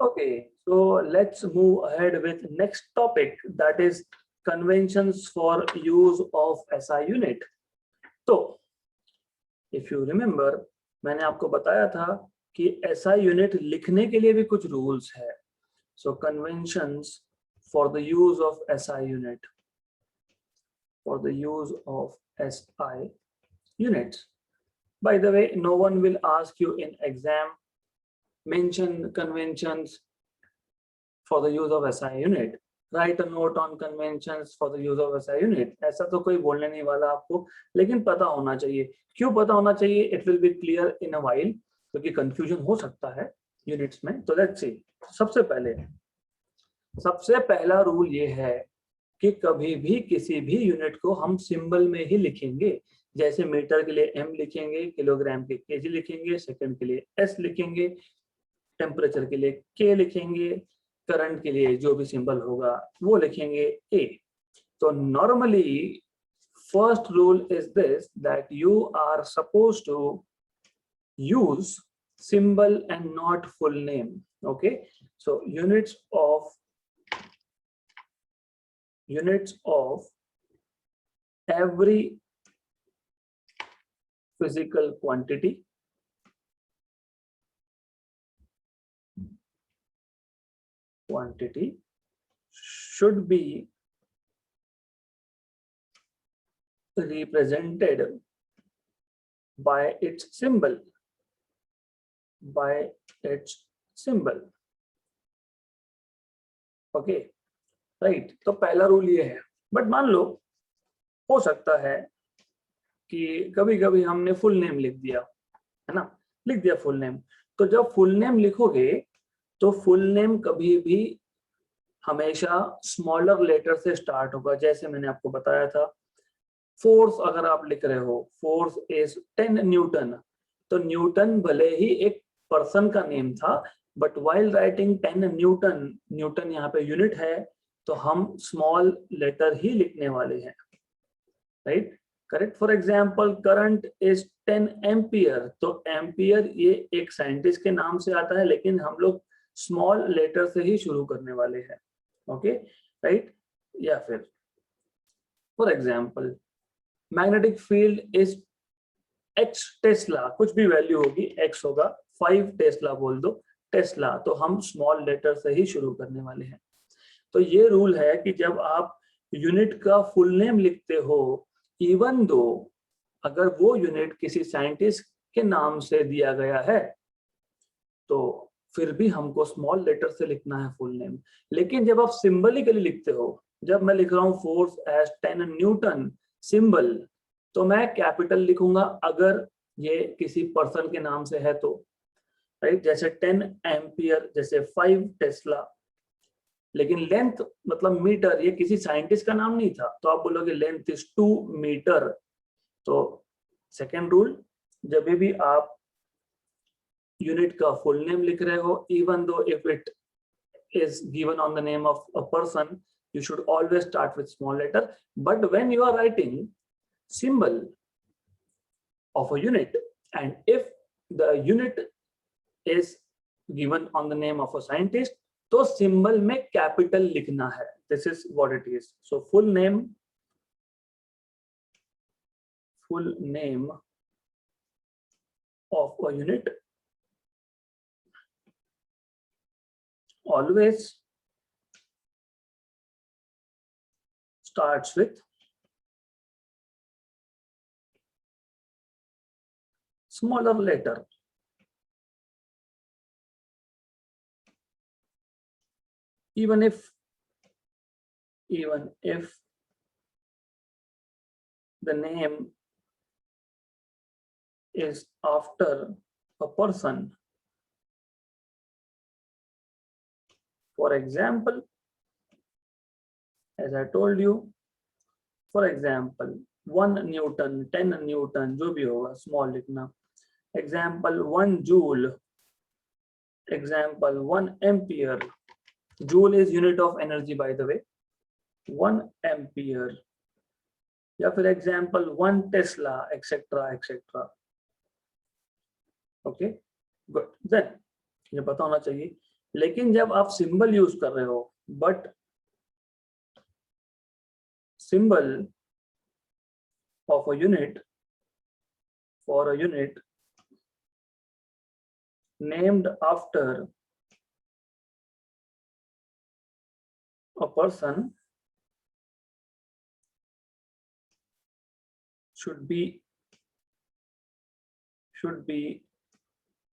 Okay, so let's move ahead with next topic, that is conventions for use of SI unit. तो if you remember, मैंने आपको बताया था कि SI unit लिखने के लिए भी कुछ rules है. So conventions for the use of SI unit. For the use of SI units. By the way, no one will ask you in exam, mention conventions for the use of SI unit. Write a note on conventions for the use of SI unit. ऐसा तो कोई बोलने नहीं वाला आपको, लेकिन पता होना चाहिए. क्यों पता होना चाहिए? It will be clear in a while, क्योंकि confusion हो सकता है units में. तो let's see. सबसे पहला रूल ये है कि कभी भी किसी भी यूनिट को हम सिंबल में ही लिखेंगे. जैसे मीटर के लिए M लिखेंगे, किलोग्राम के kg लिखेंगे, सेकंड के लिए S लिखेंगे, टेम्परेचर के लिए K लिखेंगे, करंट के लिए जो भी सिंबल होगा वो लिखेंगे A. तो normally first rule is this, that you are suppose to use symbol and not full name. Okay, so units of every physical quantity should be represented by its symbol. Okay, right. तो पहला rule ये है. But मान लो हो सकता है कि कभी कभी हमने फुल नेम लिख दिया, है ना, लिख दिया फुल नेम. तो जब फुल नेम लिखोगे तो फुल नेम कभी भी हमेशा स्मॉलर लेटर से स्टार्ट होगा. जैसे मैंने आपको बताया था, फोर्स अगर आप लिख रहे हो, फोर्स इज 10 न्यूटन, तो न्यूटन भले ही एक पर्सन का नेम था, but while writing 10 Newton, Newton यहाँ पे यूनिट है, तो हम स्मॉल लेटर ही लिखने वाले हैं. Right, correct. For example, current is 10 ampere, तो एम्पियर ये एक साइंटिस्ट के नाम से आता है, लेकिन हम लोग स्मॉल लेटर से ही शुरू करने वाले हैं. Okay, right. या फिर for example, magnetic field is x Tesla, कुछ भी वैल्यू होगी, x होगा, 5 टेस्ला बोल दो, टेस्ला, तो हम स्मॉल लेटर से ही शुरू करने वाले हैं. तो ये रूल है कि जब आप यूनिट का फुल नेम लिखते हो, इवन दो अगर वो यूनिट किसी साइंटिस्ट के नाम से दिया गया है, तो फिर भी हमको स्मॉल लेटर से लिखना है फुल नेम. लेकिन जब आप सिंबलिकली लिखते हो, जब मैं लिख रहा हूँ फोर्स एज 10 न्यूटन सिंबल, तो मैं कैपिटल लिखूंगा अगर ये किसी पर्सन के नाम से है तो. राइट, जैसे 10 एम्पियर, जैसे 5 टेस्ला. लेकिन लेंथ मतलब मीटर, ये किसी साइंटिस्ट का नाम नहीं था, तो आप बोलोगे लेंथ इज 2 मीटर. तो सेकेंड रूल, जब भी आप यूनिट का फुल नेम लिख रहे हो, even though if it is given on the name of a person, you should always start with small letter. But when you are writing symbol of a unit, and if the unit is given on the name of a scientist, तो symbol में capital लिखना है. This is what it is. So full name of a unit always starts with smaller letter. Even if the name is after a person. For example, as I told you, for example, 1 Newton, 10 Newton, जो भी होगा small लिखना. Example 1 joule. Example 1 ampere. Joule is unit of energy, by the way. 1 ampere. या फिर example 1 Tesla, etc. etc. Okay, good. Then ये पता होना चाहिए. लेकिन जब आप सिंबल यूज कर रहे हो, but symbol of a unit, for a unit named after a person should be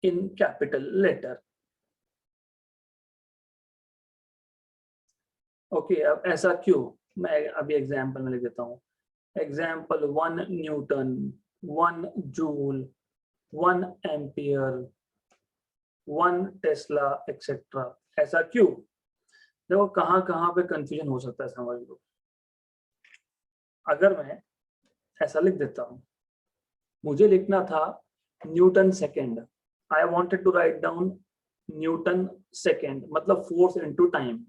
in capital letter. Okay, अब ऐसा क्यों? मैं अभी एग्जांपल में लिख देता हूँ. Example 1 Newton, 1 joule, 1 ampere, 1 Tesla etcetera. ऐसा क्यों? देखो कहाँ कहाँ पे कंफ्यूजन हो सकता है, समझ लो. अगर मैं ऐसा लिख देता हूँ, मुझे लिखना था newton second. I wanted to write down newton second, मतलब फोर्स इनटू टाइम.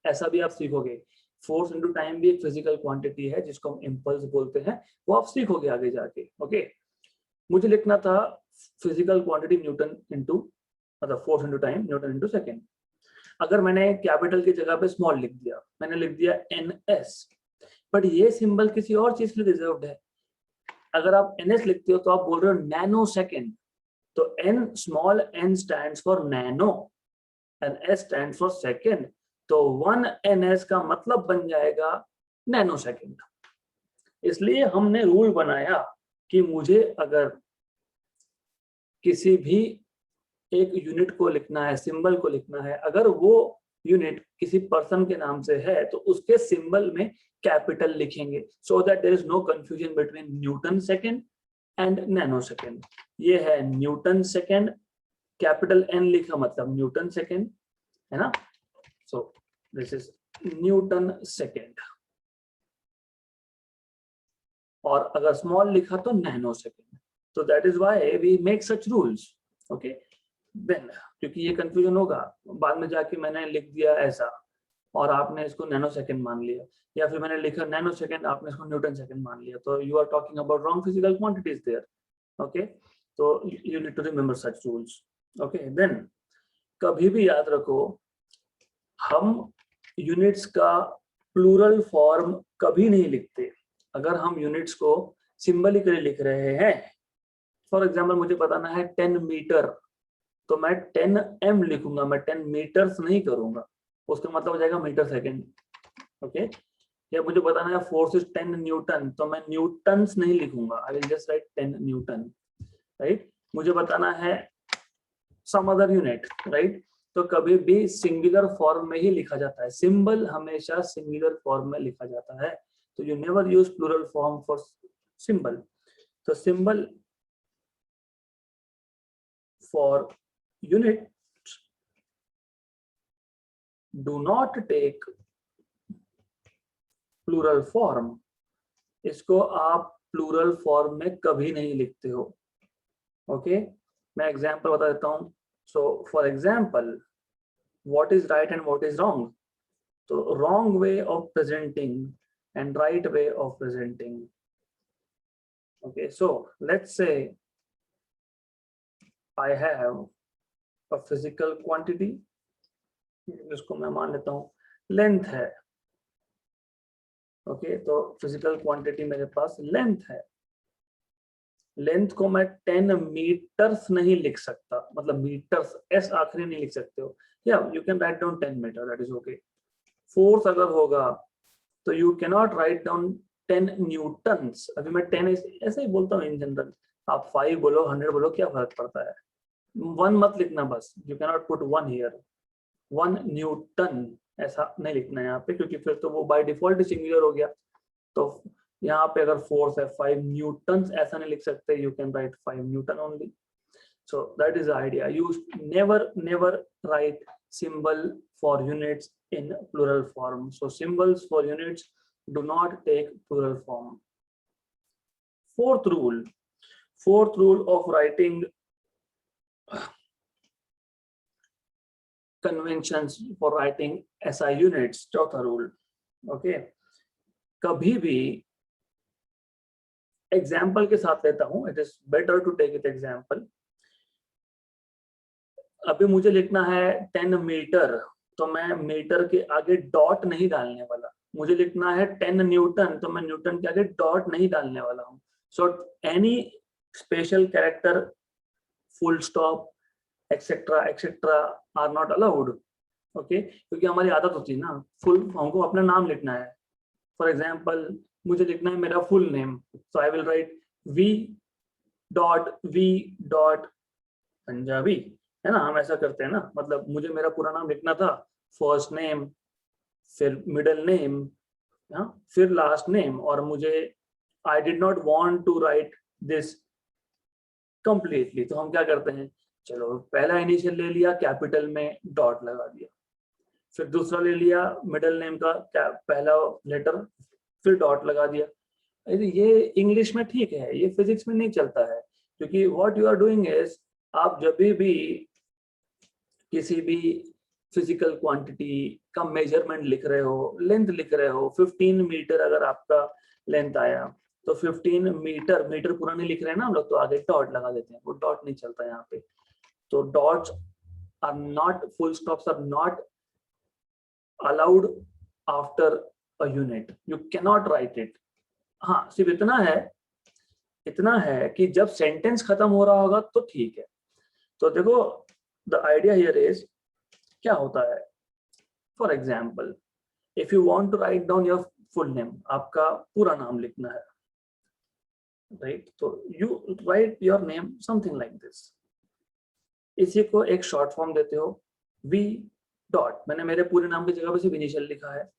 ऐसा भी आप सीखोगे. फोर्स इनटू टाइम भी एक फिजिकल क्वांटिटी है जिसको हम इम्पल्स बोलते हैं, वो आप सीखोगे आगे जाके. ओके, मुझे लिखना था फिजिकल क्वांटिटी न्यूटन इनटू, मतलब force into time, Newton into second. अगर मैंने कैपिटल की जगह पे स्मॉल लिख दिया, मैंने लिख दिया NS, बट ये सिंबल किसी और चीज के लिए रिजर्व्ड है. अगर आप NS लिखते हो तो आप बोल रहे हो नैनो सेकेंड. तो N, small n stands for nano and S stands for second. तो 1 NS का मतलब बन जाएगा नैनो सेकेंड. इसलिए हमने रूल बनाया कि मुझे अगर किसी भी एक यूनिट को लिखना है, सिंबल को लिखना है, अगर वो यूनिट किसी पर्सन के नाम से है तो उसके सिंबल में कैपिटल लिखेंगे, so that there is no confusion between newton second and nano second. ये है न्यूटन सेकेंड, कैपिटल N लिखा मतलब न्यूटन सेकेंड, है ना. So this is newton second. और अगर स्मॉल लिखा तो नैनो सेकेंड. तो that is why we make such rules. Okay, then क्योंकि ये कंफ्यूजन होगा, बाद में जाके मैंने लिख दिया ऐसा और आपने इसको नैनो सेकेंड मान लिया, या फिर मैंने लिखा नैनो सेकेंड, आपने इसको न्यूटन सेकेंड मान लिया, तो you are talking about wrong physical quantities there. Okay, तो you need to remember such rules. Okay, then कभी भी याद रखो, हम यूनिट्स का प्लूरल फॉर्म कभी नहीं लिखते. अगर हम यूनिट्स को सिंबलिकली लिख रहे हैं, फॉर एग्जाम्पल मुझे बताना है 10 मीटर, तो मैं 10 m लिखूंगा, मैं 10 मीटर्स नहीं करूंगा. उसका मतलब हो जाएगा मीटर सेकेंड. ओके, या मुझे बताना है फोर्स इज 10 न्यूटन, तो मैं न्यूटन्स नहीं लिखूंगा, I will just right 10 Newton. Right, मुझे बताना है सम अदर यूनिट, राइट, तो कभी भी सिंगुलर फॉर्म में ही लिखा जाता है. सिंबल हमेशा सिंगुलर फॉर्म में लिखा जाता है. तो you never use plural form for symbol. तो symbol for unit do not take plural form. इसको आप प्लूरल फॉर्म में कभी नहीं लिखते हो. ओके, मैं एग्जांपल बता देता हूं. So for example, what is right and what is wrong. तो wrong way of presenting and right way of presenting. Okay, so let's say I have a physical quantity, जिसको मैं मान लेता हूं लेंथ है. ओके, तो फिजिकल क्वांटिटी मेरे पास length है. लेंथ को मैं 10 मीटर्स नहीं लिख सकता, मतलब मीटर्स एस आखिरी नहीं लिख सकते हो. या you can write down 10 metre, that is okay. Force अगर होगा तो you can not write down 10 newtons. अभी मैं 10 ऐसे ही बोलता हूँ इन जनरल, आप 5 बोलो 100 बोलो, क्या फर्क पड़ता है. 1 मत लिखना बस, you can not put 1 here. 1 Newton ऐसा नहीं लिखना है यहाँ पे, क्योंकि फिर तो वो बाय डिफॉल्ट सिंगुलर हो गया. तो यहाँ पे अगर फोर्स है 5 न्यूटन्स ऐसा नहीं लिख सकते, you can right 5 Newton only. So that is the idea. You never right symbol for units in plural form. So symbols for units do not take plural form. Fourth rule of writing conventions for writing SI units. चौथा rule. Okay, कभी भी example के साथ लेता हूं, it is better to take it example. अभी मुझे लिखना है 10 मीटर, तो मैं मीटर के आगे डॉट नहीं डालने वाला। मुझे लिखना है 10 न्यूटन, तो मैं न्यूटन के आगे डॉट नहीं डालने वाला हूँ। So any special character, full stop, etcetera etcetera are not allowed. Okay, क्योंकि हमारी आदत होती है ना, फुल हमको अपना नाम लिखना है। फॉर एग्जाम्पल मुझे लिखना है मेरा full name, so I will write V dot Punjabi, है ना। हम ऐसा करते हैं ना, मतलब मुझे मेरा पूरा नाम लिखना था, फर्स्ट नेम, फिर मिडिल नेम, फिर लास्ट नेम, और मुझे I did not want to write this completely, तो हम क्या करते हैं, चलो पहला इनिशियल ले लिया, कैपिटल में डॉट लगा दिया, फिर दूसरा ले लिया मिडिल नेम का पहला लेटर, फिर डॉट लगा दिया। ये इंग्लिश में ठीक है, ये फिजिक्स में नहीं चलता है, क्योंकि what you are doing is, आप जब भी किसी भी फिजिकल क्वांटिटी का मेजरमेंट लिख रहे हो, लेंथ लिख रहे हो, 15 मीटर अगर आपका लेंथ आया, तो 15 मीटर, मीटर पूरा नहीं लिख रहे हैं ना हम लोग, तो आगे डॉट लगा देते हैं, वो डॉट नहीं चलता यहाँ पे। तो dots are not, full stops are not allowed after a unit, you cannot write it। हाँ, सिर्फ इतना है कि जब सेंटेंस खत्म हो रहा होगा तो ठीक है। तो देखो, द आइडिया हियर इज, क्या होता है, for example if you want to write down your full name, आपका पूरा नाम लिखना है, राइट, तो you write your name something like this, इसी को एक शॉर्ट फॉर्म देते हो, वी डॉट, मैंने मेरे पूरे नाम की जगह पे सिर्फ इनिशियल लिखा है,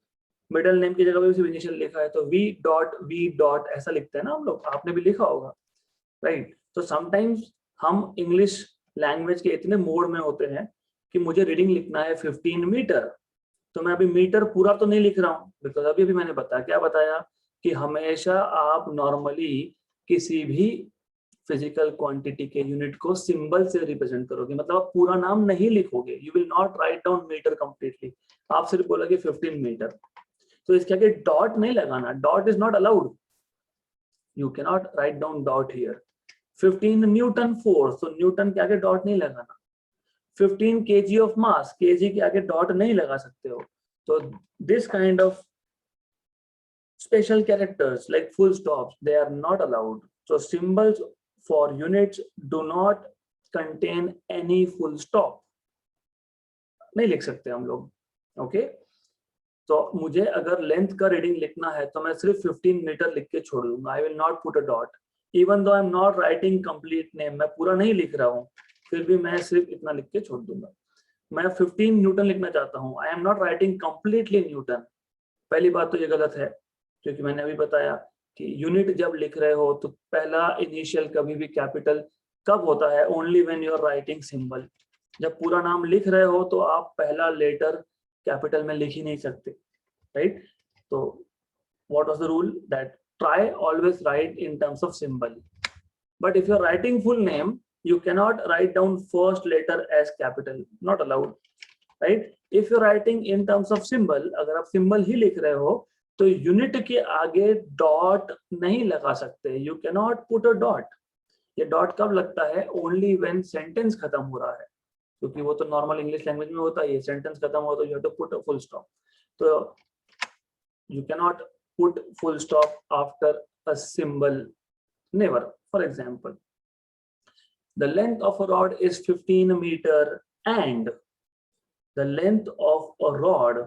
मिडिल नेम की जगह पे सिर्फ इनिशियल लिखा है, तो वी डॉट ऐसा लिखते हैं ना हम लोग, आपने भी लिखा होगा, राइट। तो समटाइम्स हम इंग्लिश लैंग्वेज के इतने मोड में होते हैं कि मुझे रीडिंग लिखना है 15 मीटर, तो मैं अभी मीटर पूरा तो नहीं लिख रहा हूँ, बिकॉज अभी भी मैंने बताया, क्या बताया, कि हमेशा आप नॉर्मली किसी भी फिजिकल क्वांटिटी के यूनिट को सिंबल से रिप्रेजेंट करोगे, मतलब आप पूरा नाम नहीं लिखोगे, you will not write down metre completely, आप सिर्फ बोलोगे 15 मीटर, तो इसके आगे डॉट नहीं लगाना, dot is not allowed, you can not write down dot here. 15 Newton force, तो न्यूटन के आगे डॉट नहीं लगाना। 15 kg ऑफ मास, केजी के आगे डॉट नहीं लगा सकते हो। तो this kind of special characters like full stops, they are not allowed. So symbols for units do not contain any full stop, नहीं लिख सकते हम लोग, ओके। तो मुझे अगर लेंथ का रीडिंग लिखना है तो मैं सिर्फ 15 मीटर लिख के छोड़ दूंगा, I will not put a dot, even though I am not writing complete name, मैं पूरा नहीं लिख रहा हूँ, फिर भी मैं सिर्फ इतना लिख के छोड़ दूंगा। मैं 15 न्यूटन लिखना चाहता हूँ, आई am not writing completely Newton. पहली बात तो ये गलत है, क्योंकि मैंने अभी बताया कि यूनिट जब लिख रहे हो तो पहला इनिशियल कभी भी कैपिटल कब होता है, only when you are writing symbol. जब पूरा नाम लिख रहे हो तो आप पहला लेटर कैपिटल में लिख ही नहीं सकते, राइट। तो what was the rule, that try always write in terms of symbol, but if you are writing full name, you cannot write down first letter as capital, not allowed, right। if you are writing in terms of symbol, अगर आप symbol ही लिख रहे हो तो unit के आगे dot नहीं लगा सकते, you can not put a dot. ये डॉट कब लगता है, ओनली व्हेन सेंटेंस खत्म हो रहा है, क्योंकि वो तो नॉर्मल इंग्लिश लैंग्वेज में होता है, सेंटेंस खत्म हो तो you have to put a full stop. तो you cannot put full stop after a symbol, never। For example, the length of a rod is 15 meter and the length of a rod,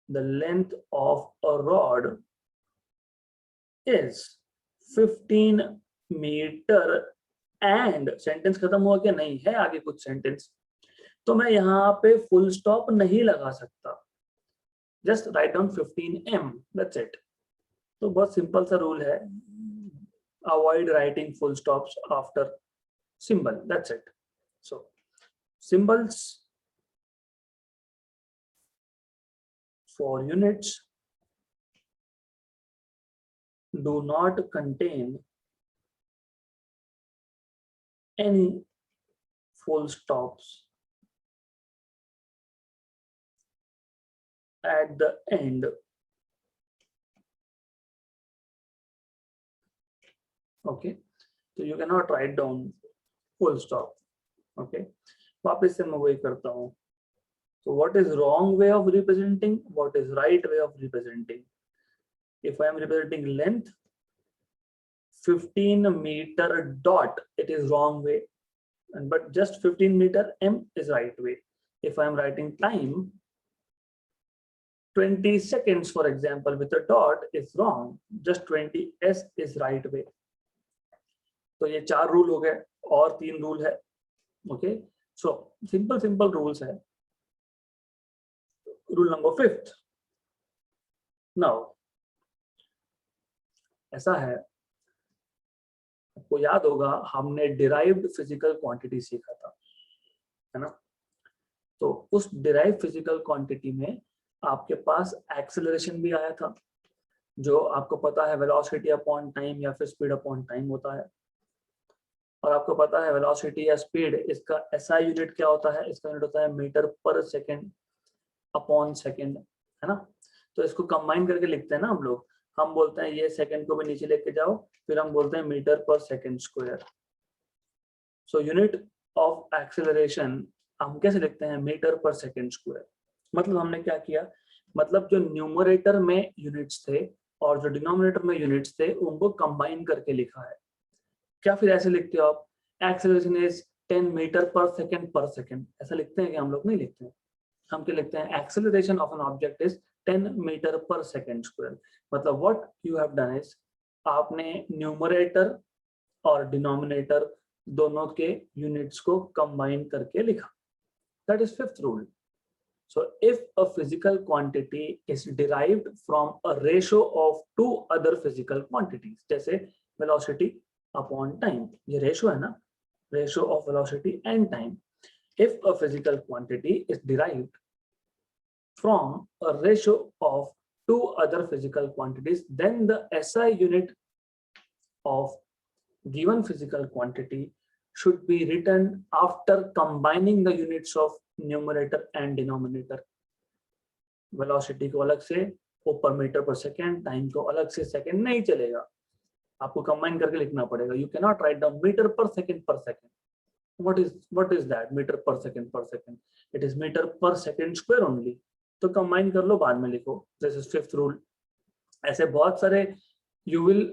the length of a rod is 15 meter and sentence खत्म हुआ क्या, नहीं है आगे कुछ sentence, तो मैं यहाँ पे फुल स्टॉप नहीं लगा सकता, just write down 15m, that's it. तो बहुत सिंपल सा रूल है, avoid writing full stops after symbol, that's it। So symbols for units do not contain any full stops at the end, okay। So you cannot write down full stop, okay। वापस से मैं वही करता हूँ. So what is wrong way of representing? What is right way of representing? If I am representing length 15 meter dot, it is wrong way, and but just 15 meter m is right way. If I am writing time 20 seconds, for example, with a dot is wrong, just 20 s is right way. तो ये 4 rule हो गए और 3 rule है. Okay, so simple rules है. Rule number 5. Now ऐसा है, आपको याद होगा हमने डिराइव्ड फिजिकल क्वांटिटी सीखा था, है ना. तो उस डिराइव्ड फिजिकल क्वांटिटी में आपके पास एक्सेलरेशन भी आया था, जो आपको पता है वेलोसिटी अपॉन टाइम या फिर स्पीड अपॉन टाइम होता है. और आपको पता है वेलोसिटी या स्पीड, इसका एसआई यूनिट क्या होता है? इसका यूनिट होता है मीटर पर सेकंड अपॉन सेकंड, है ना. तो इसको कंबाइन करके लिखते हैं ना हम लोग. हम बोलते हैं ये सेकंड को भी नीचे लेके जाओ, फिर हम बोलते हैं मीटर पर second square. So unit of acceleration हम कैसे लिखते हैं? मीटर पर सेकंड स्क्वायर. मतलब हमने क्या किया, मतलब जो न्यूमरेटर में यूनिट्स थे और जो डिनोमिनेटर में यूनिट्स थे उनको कंबाइन करके लिखा है. क्या फिर ऐसे लिखते हो आप एक्सेलरेशन इज 10 मीटर पर सेकंड, ऐसा लिखते हैं कि हम लोग नहीं लिखते हैं. हम क्या लिखते हैं? Acceleration of an object is 10 metre पर सेकंड स्क्वायर. मतलब what you have done is, आपने न्यूमरेटर और डिनोमिनेटर दोनों के यूनिट्स को कंबाइन करके लिखा. That is 5th rule. So if a physical quantity is derived from a ratio of 2 other physical quantities, जैसे velocity upon time, ये ratio है ना, ratio of velocity and time. If a physical quantity is derived from a ratio of 2 other physical quantities, then the SI unit of given physical quantity should be written after combining the units of numerator and denominator. Velocity को अलग से ऊपर metre पर second, time को अलग से second नहीं चलेगा, आपको कंबाइन करके लिखना पड़ेगा. You can not write down metre पर second. What is that metre पर सेकंड? इट इज मीटर पर सेकंड स्क्वायर ओनली. तो कंबाइन कर लो, बाद में लिखो. This is 5th rule. ऐसे बहुत सारे you will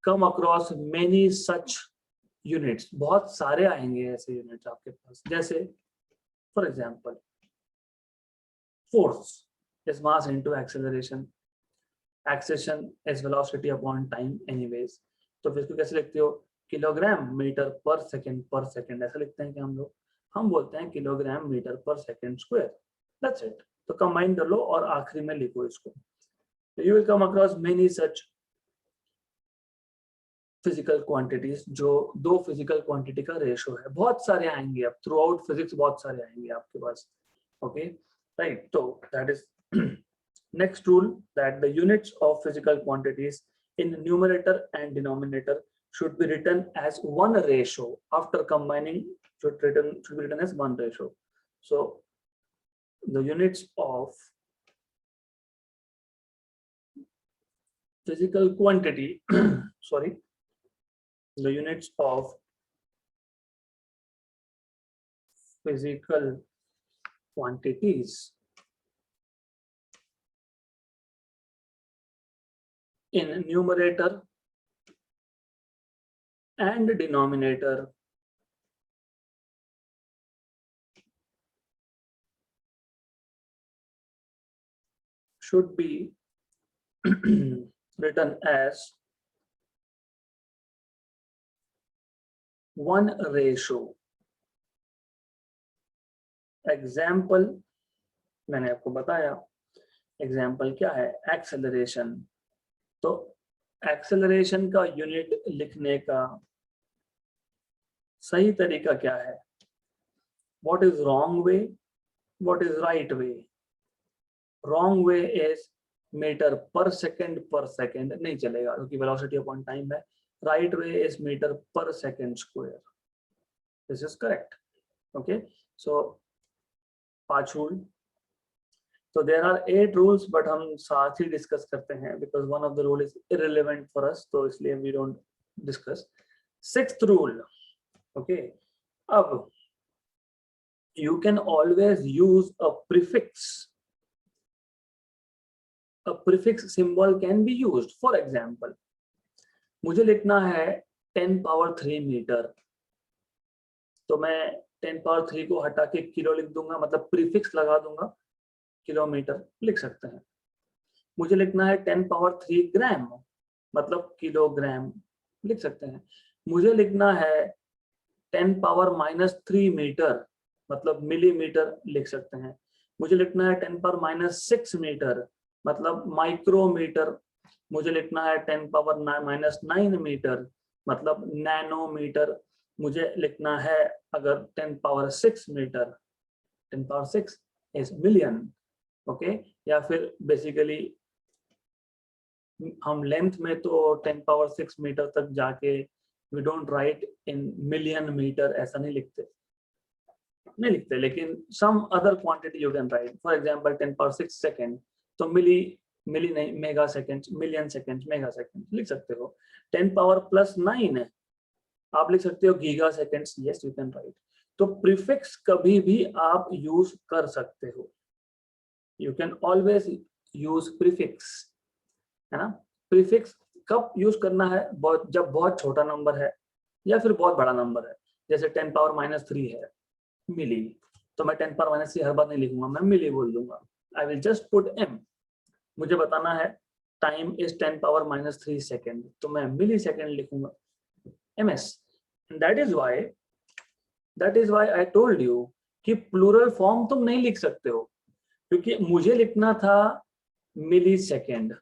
come across many such units, बहुत सारे आएंगे ऐसे यूनिट्स आपके पास. जैसे for example force is mass into acceleration, acceleration is velocity upon time anyways. तो फिर इसको कैसे लिखते हो? किलोग्राम मीटर पर सेकंड ऐसा लिखते हैं कि हम बोलते हैं किलोग्राम मीटर पर सेकंड स्क्वायर. That's it. तो कंबाइन कर लो और आखिरी में लिखो इसको. You will come across many such physical quantities जो 2 फिजिकल क्वांटिटी का रेशो है. बहुत सारे आएंगे, अब थ्रू आउट फिजिक्स बहुत सारे आएंगे आपके पास. Okay, right. तो that is next rule, that the units of physical quantities in numerator and denominator should be written as one ratio. After combining, should be written as one ratio. So the units of physical quantity sorry, the units of physical quantities in numerator and denominator should be written as one ratio. Example मैंने आपको बताया. Example क्या है? Acceleration. तो acceleration का unit लिखने का सही तरीका क्या है? What is wrong way, what is right way? Wrong way is metre पर सेकंड नहीं चलेगा क्योंकि वेलोसिटी अपॉन टाइम है. राइट वे इज मीटर पर second square. This is correct. Okay, so 5 rule. So there are 8 rules, but हम साथ ही discuss करते हैं because one of the rule is irrelevant for us, तो इसलिए we don't discuss. 6th rule. Okay, अब you can always use a prefix. A prefix symbol can be used. For example, मुझे लिखना है 10 पावर 3 मीटर, तो मैं 10 power 3 को हटा के किलो लिख दूंगा, मतलब प्रीफिक्स लगा दूंगा, किलोमीटर लिख सकते हैं। मुझे लिखना है 10 पावर 3 ग्राम, मतलब किलोग्राम लिख सकते हैं। मुझे लिखना है 10 पावर -3 मीटर, मतलब मिलीमीटर लिख सकते हैं। मुझे लिखना है 10 पावर -6 मीटर, मतलब माइक्रोमीटर। मुझे लिखना है 10 पावर -9 मीटर, मतलब नैनोमीटर। मुझे लिखना है अगर 10 power 6 metre, 10 power 6 is million, okay. या फिर बेसिकली हम लेंथ में तो 10 पावर 6 मीटर तक जाके we don't write in million metre, ऐसा नहीं लिखते, लेकिन some other quantity you can write. For example 10 power 6 second, तो मिली नहीं, mega second, million second, mega second लिख सकते हो। 10 पावर +9 है, आप लिख सकते हो giga seconds, yes you can right. तो प्रीफिक्स कभी भी आप यूज कर सकते हो, you can always use prefix, है ना। प्रीफिक्स कब यूज करना है? जब बहुत छोटा नंबर है या फिर बहुत बड़ा नंबर है, जैसे 10 पावर -3 है मिली, तो मैं 10 पावर -3 हर बार नहीं लिखूंगा, मैं मिली बोल दूंगा। I will just put m। मुझे बताना है टाइम इज 10 पावर -3 सेकेंड, तो मैं मिली सेकेंड लिखूंगा, ms। That is why I told you कि प्लूरल फॉर्म तुम नहीं लिख सकते हो, क्योंकि मुझे लिखना था मिली सेकेंड,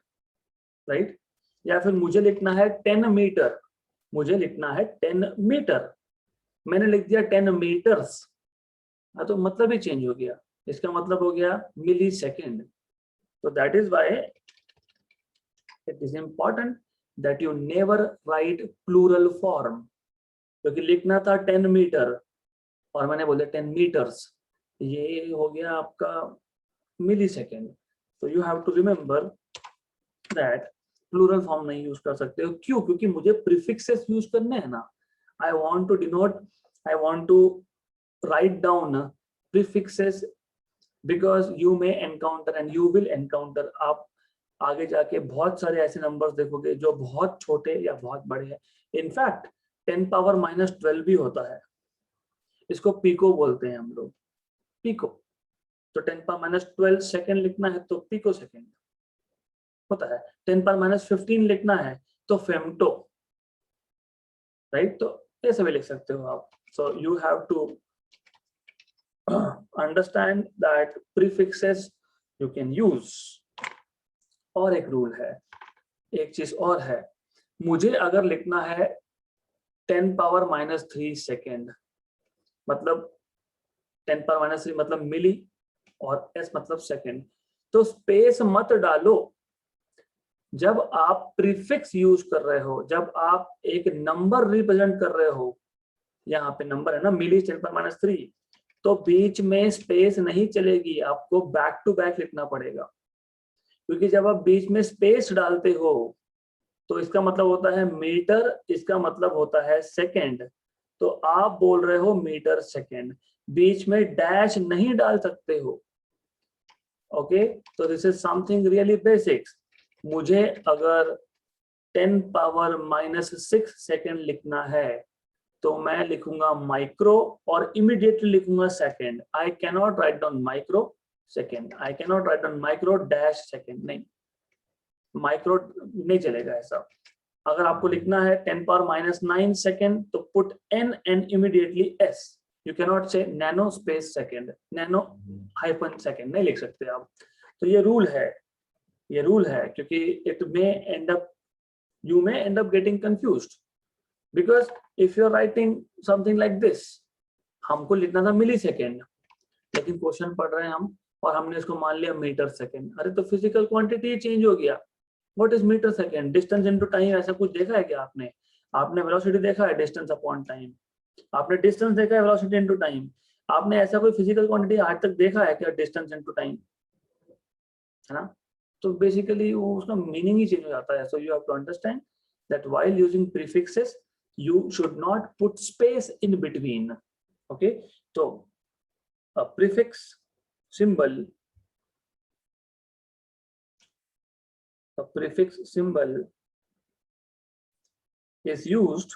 राइट। या फिर मुझे लिखना है 10 मीटर, मुझे लिखना है 10 मीटर, मैंने लिख दिया 10 मीटर्स, तो मतलब ही चेंज हो गया, इसका मतलब हो गया मिली सेकेंड। तो that is why it is important that you never write plural form, क्योंकि लिखना था 10 मीटर और मैंने बोला 10 मीटर्स, ये हो गया आपका मिली सेकेंड। तो you have to remember that plural form नहीं यूज कर सकते हो। क्यों? क्योंकि मुझे प्रीफिक्सेस यूज करने हैं ना। I want to denote, I want to write down prefixes because you may encounter and you will encounter, आप आगे जाके बहुत सारे ऐसे नंबर्स देखोगे जो बहुत छोटे या बहुत बड़े हैं। इनफैक्ट 10 पावर -12 भी होता है, इसको पीको बोलते हैं हम लोग, पीको। तो 10 पावर -12 सेकेंड लिखना है तो पीको सेकेंड होता है। 10 पावर -15 लिखना है तो फेमटो, राइट। तो ऐसे भी लिख सकते हो आप। So you have to understand that prefixes you can use। और एक रूल है, एक चीज और है, मुझे अगर लिखना है 10 पावर -3 सेकेंड, मतलब 10 पावर -3 मतलब मिली और s मतलब सेकेंड, तो स्पेस मत डालो। जब आप प्रीफिक्स यूज कर रहे हो, जब आप एक नंबर रिप्रेजेंट कर रहे हो, यहाँ पे नंबर है ना मिली 10 पावर -3, तो बीच में स्पेस नहीं चलेगी, आपको बैक टू बैक लिखना पड़ेगा। क्योंकि जब आप बीच में स्पेस डालते हो तो इसका मतलब होता है मीटर, इसका मतलब होता है सेकेंड, तो आप बोल रहे हो मीटर सेकेंड, बीच में डैश नहीं डाल सकते हो, ओके। तो this is something really basics. मुझे अगर 10 पावर -6 सेकेंड लिखना है तो मैं लिखूंगा माइक्रो और इमीडिएटली लिखूंगा second. I cannot write down micro second, I cannot write down micro dash second, नहीं, माइक्रो नहीं चलेगा ऐसा। अगर आपको लिखना है 10 पावर -9 सेकेंड तो put n and immediately s। You cannot say nano space second, nano hyphen second नहीं लिख सकते आप। तो ये रूल है, ये रूल है, क्योंकि it may and up, you may end up getting confused because if you're writing something like this, हमको लिखना था मिली सेकेंड, लेकिन क्वेश्चन पढ़ रहे हैं हम और हमने इसको मान लिया मीटर सेकेंड। अरे तो फिजिकल क्वांटिटी चेंज हो गया। What is metre second? Distance into time, ऐसा कुछ देखा है क्या आपने? आपने वेलोसिटी देखा है, डिस्टेंस अपॉन टाइम। आपने डिस्टेंस देखा है, वेलोसिटी इनटू टाइम। आपने ऐसा कोई फिजिकल क्वांटिटी आज तक देखा है क्या, डिस्टेंस इनटू टाइम, है ना। तो बेसिकली वो उसका मीनिंग ही चेंज हो जाता है। So you have to understand that while using prefixes you should not put space in between, okay। तो a prefix symbol is used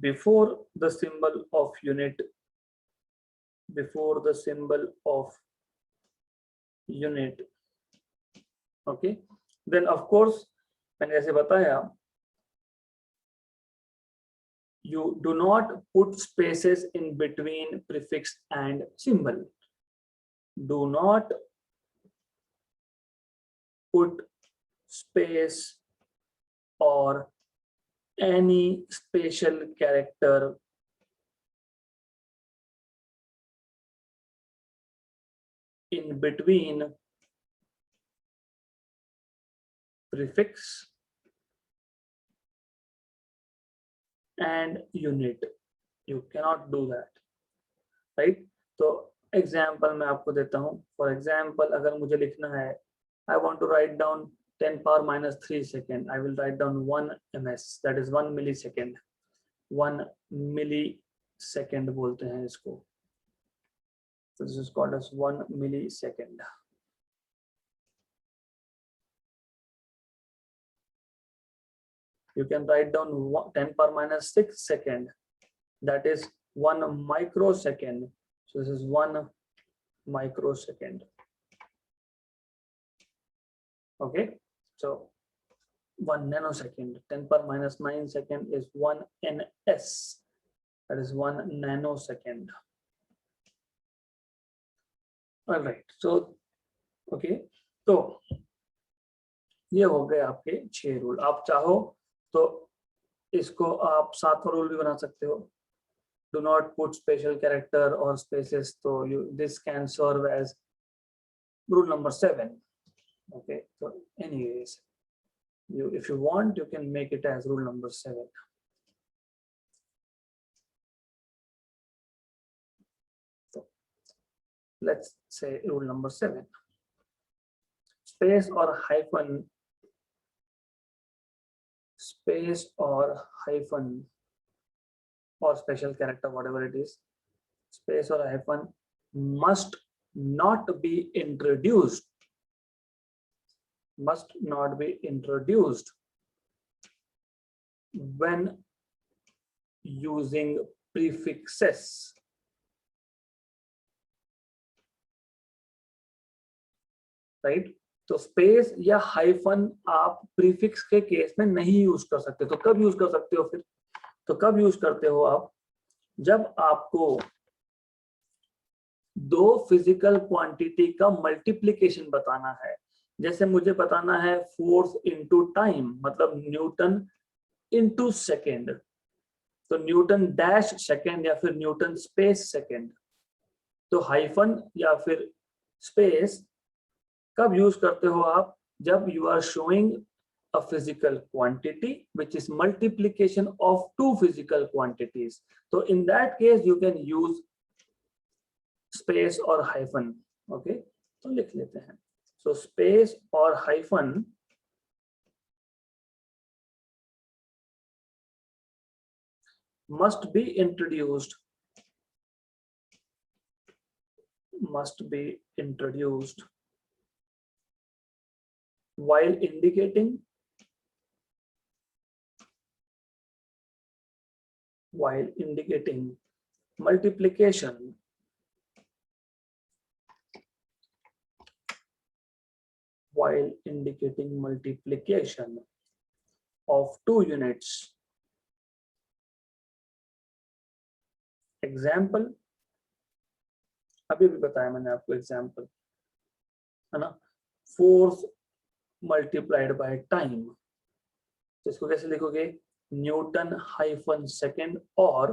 before the symbol of unit, okay. Then of course मैंने ऐसे बताया, you do not put spaces in between prefix and symbol. Do not put space or any special character in between prefix and unit. You cannot do that, right? तो example मैं आपको देता हूँ. For example अगर मुझे लिखना है, I want to write down 10 power minus 3 second, I will write down 1 ms, that is 1 millisecond. 1 millisecond बोलते हैं इसको. So this is called as 1 millisecond. You can write down 10 power minus 6 second, that is 1 microsecond. So this is 1 microsecond. Okay, so 1 nanosecond, 10 power minus 9 second is 1 ns, that is 1 nanosecond. All right, so okay, तो ये हो गए आपके 6 rule. आप चाहो तो इसको आप 7वां रूल भी बना सकते हो. Do not put special character or spaces. So this can serve as rule number 7. Okay, so anyways, if you want, you can make it as rule number 7. So let's say rule number 7. Space or hyphen or special character, whatever it is, space or hyphen must not be introduced when using prefixes. Right, तो space या hyphen आप prefix के case में नहीं use कर सकते. तो कब यूज कर सकते हो फिर? तो कब यूज करते हो आप? जब आपको दो फिजिकल क्वांटिटी का मल्टीप्लिकेशन बताना है. जैसे मुझे बताना है फोर्स इनटू टाइम, मतलब न्यूटन इनटू सेकेंड. तो न्यूटन डैश सेकेंड या फिर न्यूटन स्पेस सेकेंड. तो हाइफन या फिर स्पेस कब यूज करते हो आप? जब you are showing a physical quantity which is multiplication of two physical quantities. So in that case you can use space or hyphen. Okay, तो लिख लेते हैं. So space or hyphen must be introduced while indicating multiplication of two units. Example, अभी भी बताया मैंने आपको example, है ना. Force multiplied by time. तो इसको कैसे लिखोगे? न्यूटन हाइफन सेकेंड और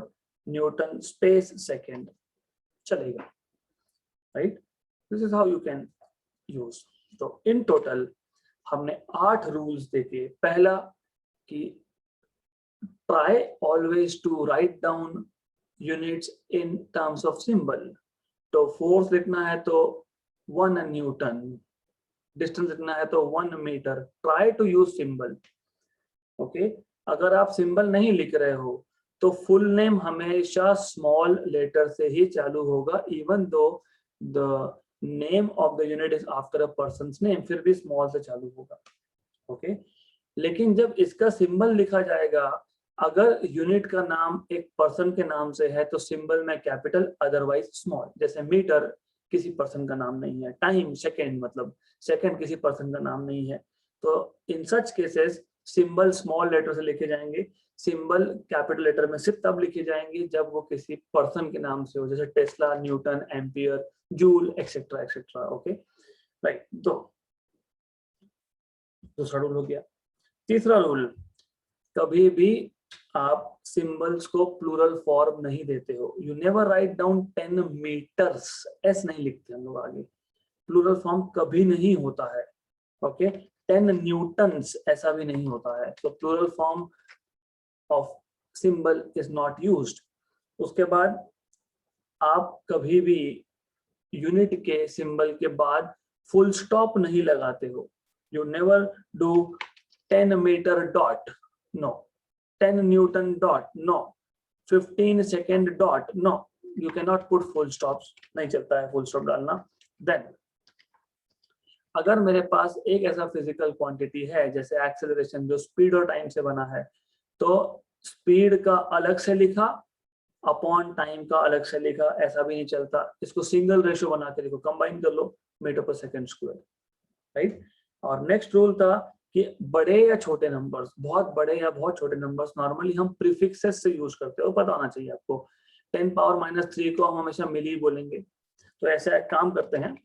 न्यूटन स्पेस सेकेंड चलेगा. Right, this is how you can use. तो इन टोटल हमने 8 रूल्स देखे. पहला कि try always to write down units in terms of symbol. तो फोर्स लिखना है तो 1 न्यूटन, डिस्टेंस लिखना है तो 1 metre. Try to use symbol. Okay, अगर आप सिंबल नहीं लिख रहे हो तो फुल नेम हमेशा स्मॉल लेटर से ही चालू होगा, even though the name of the unit is after a person's name, फिर भी स्मॉल से चालू होगा। ओके, लेकिन जब इसका सिंबल लिखा जाएगा, अगर यूनिट का नाम एक पर्सन के नाम से है तो सिंबल में कैपिटल, अदरवाइज स्मॉल। जैसे मीटर किसी पर्सन का नाम नहीं है, टाइम सेकंड मतलब सेकंड किसी पर्सन का नाम नहीं है, तो in such cases symbol small letter से लिखे जाएंगे, सिंबल कैपिटल लेटर में सिर्फ तब लिखे जाएंगे जब वो किसी पर्सन के नाम से हो, जैसे Tesla, Newton, ampere, joule, etcetera etcetera. Okay right, तो दूसरा रूल हो गया। तीसरा रूल, कभी भी आप सिंबल्स को प्लूरल फॉर्म नहीं देते हो। You never write down 10 metres, S नहीं लिखते हम लोग आगे, प्लूरल फॉर्म कभी नहीं होता है। ओके, 10 न्यूटन्स ऐसा भी नहीं होता है, तो plural form of symbol is not used. उसके बाद आप कभी भी यूनिट के सिंबल के बाद फुल स्टॉप नहीं लगाते हो। You never do 10 metre dot, no, 10 newton dot, no, 15 second dot, no, you can not put full stops, नहीं चलता है फुल स्टॉप डालना। देन अगर मेरे पास एक ऐसा फिजिकल क्वांटिटी है जैसे एक्सेलरेशन, जो स्पीड और टाइम से बना है, तो स्पीड का अलग से लिखा अपॉन टाइम का अलग से लिखा, ऐसा भी नहीं चलता। इसको सिंगल रेशियो बना के लिखो, कंबाइन कर लो, मीटर पर सेकंड स्क्वायर, राइट। और नेक्स्ट रूल था कि बड़े या छोटे नंबर्स, बहुत बड़े या बहुत छोटे नंबर्स नॉर्मली हम प्रीफिक्सेस से यूज करते हो, पता होना चाहिए आपको। 10 पावर -3 को हम हमेशा मिली बोलेंगे, तो ऐसा एक काम करते हैं,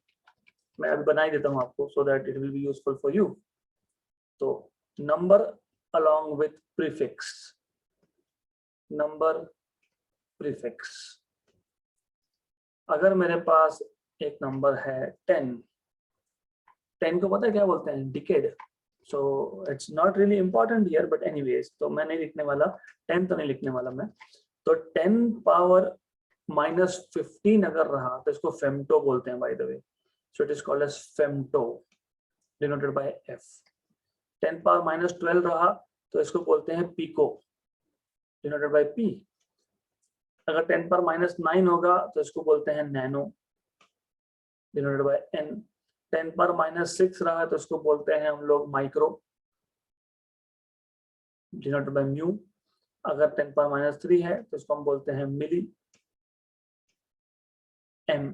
मैं अभी बना ही देता हूँ आपको, so that it will be useful for you. तो number along with prefix, number prefix. अगर मेरे पास एक नंबर है 10, 10 को पता है क्या बोलते हैं, decade. So it's not really important here, but anyways, तो मैं नहीं लिखने वाला 10, तो नहीं लिखने वाला मैं। तो 10 पावर -15 अगर रहा तो इसको फेमटो बोलते हैं, by the way. So it is called as femto, denoted by f. 10 power -12 रहा तो इसको बोलते हैं पिको, डिनोटेड बाय पी। अगर 10 पर -9 होगा तो इसको बोलते हैं नैनो, डिनोटेड बाय एन। 10 पर -6 रहा तो इसको बोलते हैं हम लोग माइक्रो, डिनोटेड बाय म्यू। अगर 10 पर -3 है तो इसको हम बोलते हैं मिली, एम।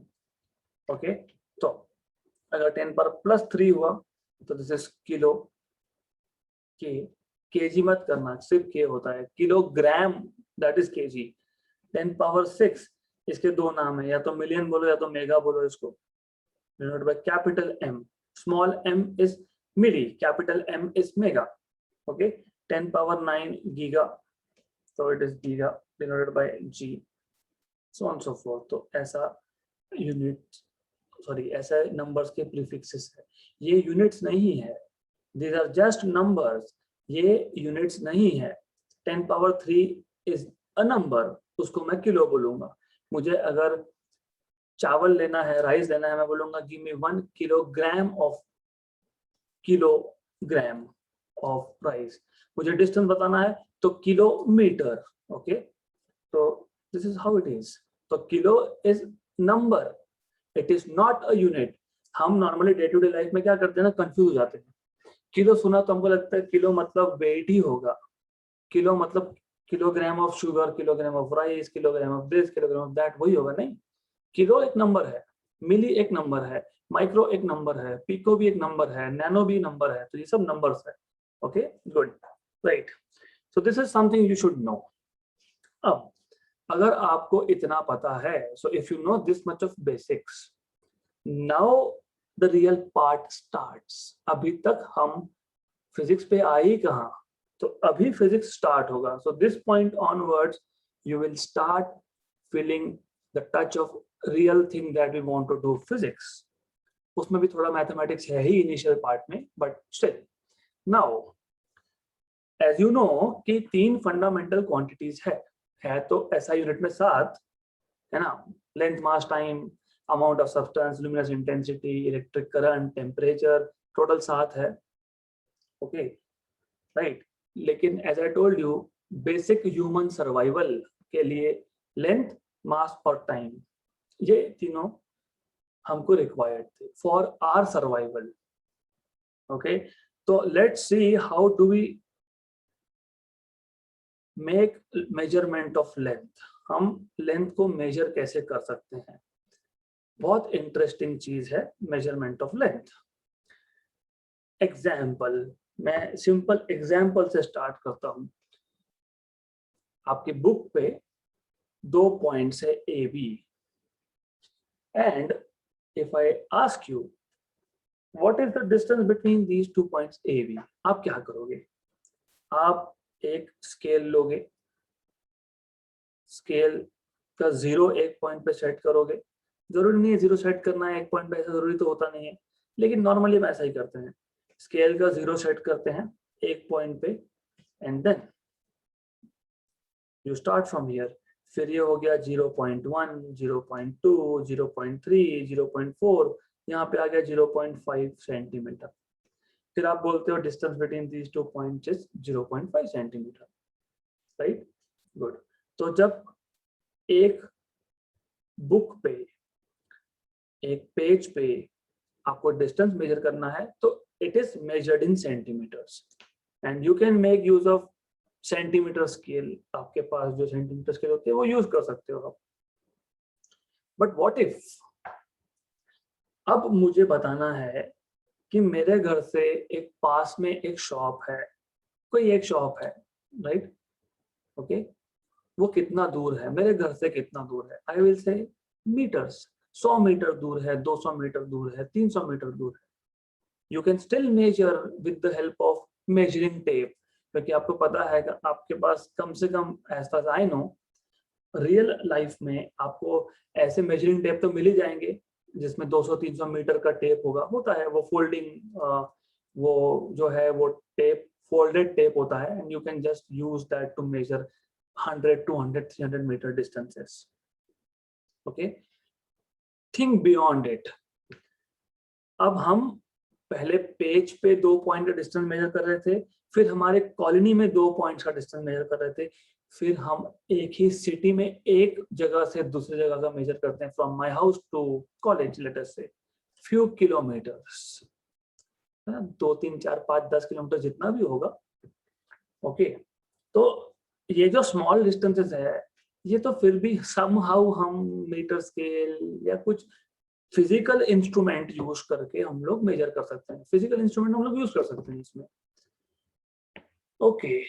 ओके, तो अगर 10 पर +3 हुआ तो दिस इज किलो, के। केजी मत करना, सिर्फ के होता है, kilogram that is KG. 10 power 6 इसके दो नाम है, या तो मिलियन बोलो या तो मेगा बोलो इसको, denoted by capital M. Small M is milli, capital M is mega. Okay, 10 power 9 giga, so it is giga, denoted by g, so on so forth। तो ऐसा यूनिट, सॉरी, ऐसे नंबर्स के prefixes है। ये units नहीं है, these are just numbers, ये units नहीं है। 10 पावर 3 इज अ नंबर, उसको मैं किलो बोलूंगा। मुझे अगर चावल लेना है, राइस लेना है, मैं बोलूंगा give me 1 kilogram of rice. मुझे डिस्टेंस बताना है तो किलोमीटर। ओके, तो this is how it is. तो kilo is number, it is not a unit. हम normally day to day life में क्या करते हैं ना, कंफ्यूज हो जाते हैं। किलो सुना तो हमको लगता है किलो मतलब वेट ही होगा, किलो मतलब kilogram of sugar, kilogram of rice, kilogram of this, kilogram of that, वही होगा। नहीं, किलो एक नंबर है, मिली एक नंबर है, माइक्रो एक नंबर है, पिको भी एक नंबर है, नैनो भी नंबर है, तो ये सब नंबर्स है। Okay, good, right. So this is something you should know. अब अगर आपको इतना पता है, so if you know this much of basics, now the real part starts. अभी तक हम फिजिक्स पे आए ही कहाँ, तो अभी फिजिक्स स्टार्ट होगा। So this point onwards you will start feeling the touch of real thing that we want to do, physics. उसमें भी थोड़ा मैथमेटिक्स है ही इनिशियल पार्ट में, but still. Now as you know कि 3 फंडामेंटल क्वांटिटीज है तो ऐसा यूनिट में 7 है ना, length, mass, time, amount of substance, luminous intensity, electric current, temperature, total 7 है। Okay, right. लेकिन as I told you, basic human survival के लिए लेंथ, मास और टाइम, ये तीनों हमको रिक्वायर्ड थे फॉर आवर सर्वाइवल। ओके, तो let's see how do we make measurement of length. हम लेंथ को मेजर कैसे कर सकते हैं? बहुत इंटरेस्टिंग चीज है मेजरमेंट ऑफ लेंथ। एग्जाम्पल, मैं सिंपल एग्जाम्पल से स्टार्ट करता हूं। आपकी बुक पे 2 पॉइंट्स है A B, and if I ask you what is the distance between these 2 points A B, आप क्या करोगे? आप एक स्केल लोगे, स्केल का 0 एक पॉइंट पे सेट करोगे। जरूरी नहीं है 0 सेट करना है एक पॉइंट पे, ऐसा जरूरी तो होता नहीं है, लेकिन नॉर्मली हम ऐसा ही करते हैं। स्केल का 0 सेट करते हैं एक पॉइंट पे, and then you start from here. फिर ये हो गया 0.1, 0.2, 0.3, 0.4, यहाँ पे आ गया 0.5 सेंटीमीटर। फिर आप बोलते हो distance between these 2 points is 0.5 centimetre, right? Good. तो जब एक बुक पे, एक पेज पे आपको डिस्टेंस मेजर करना है तो it is measured in centimetres, and you can make use of centimetre scale. आपके पास जो सेंटीमीटर स्केल होती है वो यूज कर सकते हो आप। बट व्हाट इफ अब मुझे बताना है कि मेरे घर से एक पास में एक शॉप है, कोई एक शॉप है, राइट? ओके, वो कितना दूर है, मेरे घर से कितना दूर है? I will say metres. 100 metre दूर है, 200 मीटर दूर है, 300 मीटर दूर है। You can still measure with the help of measuring tape, क्योंकि आपको पता है कि आपके पास कम से कम, as far as I, know real में आपको ऐसे मेजरिंग टेप तो मिल ही जाएंगे जिसमें 200-300 मीटर का टेप होता है। वो फोल्डिंग, वो जो है वो टेप फोल्डेड टेप होता है, and you can just use that to measure 100, 200, 300 metre distances. Okay, think beyond it. अब हम पहले पेज पे 2 पॉइंट का डिस्टेंस मेजर कर रहे थे, फिर हमारे कॉलोनी में 2 पॉइंट्स का डिस्टेंस मेजर कर रहे थे, फिर हम एक ही सिटी में एक जगह से दूसरी जगह का मेजर करते हैं, from my house to college, let us say few kilometres, 2, 3, 4, 5, 10 kilometre जितना भी होगा। ओके, तो ये जो स्मॉल डिस्टेंसेस है, ये तो फिर भी समहाउ हम मीटर स्केल या कुछ फिजिकल इंस्ट्रूमेंट यूज करके हम लोग मेजर कर सकते हैं। फिजिकल इंस्ट्रूमेंट हम लोग यूज कर सकते हैं इसमें। Okay,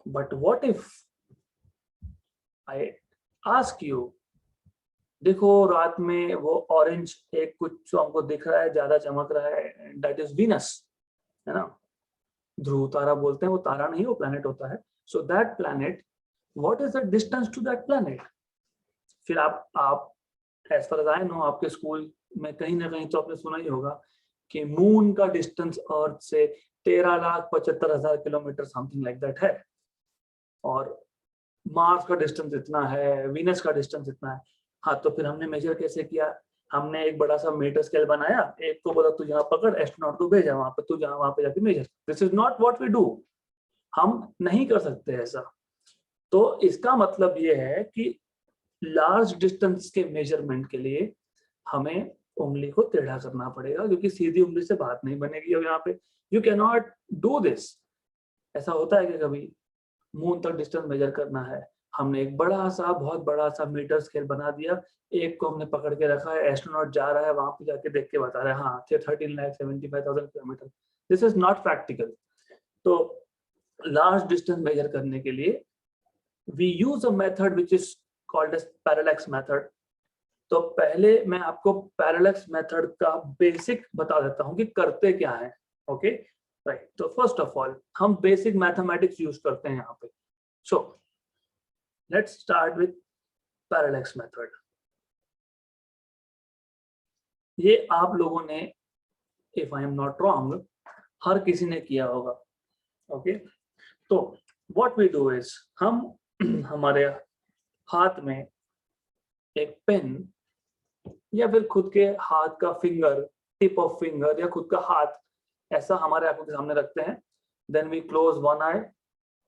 but what if I ask you, देखो रात में वो ऑरेंज एक कुछ जो हमको दिख रहा है, ज्यादा चमक रहा है, दैट इज वीनस, है ना? ध्रुव तारा बोलते हैं, वो तारा नहीं, वो प्लैनेट होता है। So that planet, what is the distance to that planet? फिर आप as far as I know, आपके स्कूल में कहीं ना कहीं तो आपने सुना ही होगा कि मून का डिस्टेंस अर्थ से 13,75,000 किलोमीटर समथिंग लाइक दैट है, और मार्स का डिस्टेंस इतना है, वीनस का डिस्टेंस इतना है। हाँ, तो फिर हमने मेजर कैसे किया? हमने एक बड़ा सा मीटर स्केल बनाया, एक को बोला तू यहाँ पकड़, एस्ट्रोनॉट को भेजा वहां पे, तू जहाँ वहां पे जाके measure. This is not what we do. हम नहीं कर सकते ऐसा। तो इसका मतलब ये है कि लार्ज डिस्टेंस के मेजरमेंट के लिए हमें उंगली को टेढ़ा करना पड़ेगा, क्योंकि सीधी उंगली से बात नहीं बनेगी। अब यहाँ पे you can not do this. ऐसा होता है कि कभी मून तक डिस्टेंस मेजर करना है, हमने एक बड़ा सा, बहुत बड़ा सा मीटर स्केल बना दिया, एक को हमने पकड़ के रखा है, एस्ट्रोनॉट जा रहा है वहां पे, जाके देख के बता रहा है हाँ 13,75,000 kilometre. This is not practical. तो लार्ज डिस्टेंस मेजर करने के लिए we use a method which is called as parallax method. तो पहले मैं आपको पैरेलैक्स मेथड का बेसिक बता देता हूँ कि करते क्या है। Okay, right. तो फर्स्ट ऑफ ऑल हम बेसिक मैथमेटिक्स यूज करते हैं यहाँ पे। So let's start with parallax method. ये आप लोगों ने, if I am not wrong, हर किसी ने किया होगा। ओके, तो व्हाट वी डू इज, हम हमारे हाथ में एक पेन या फिर खुद के हाथ का फिंगर, टिप ऑफ फिंगर या खुद का हाथ ऐसा हमारे आंखों के सामने रखते हैं। Then we close one eye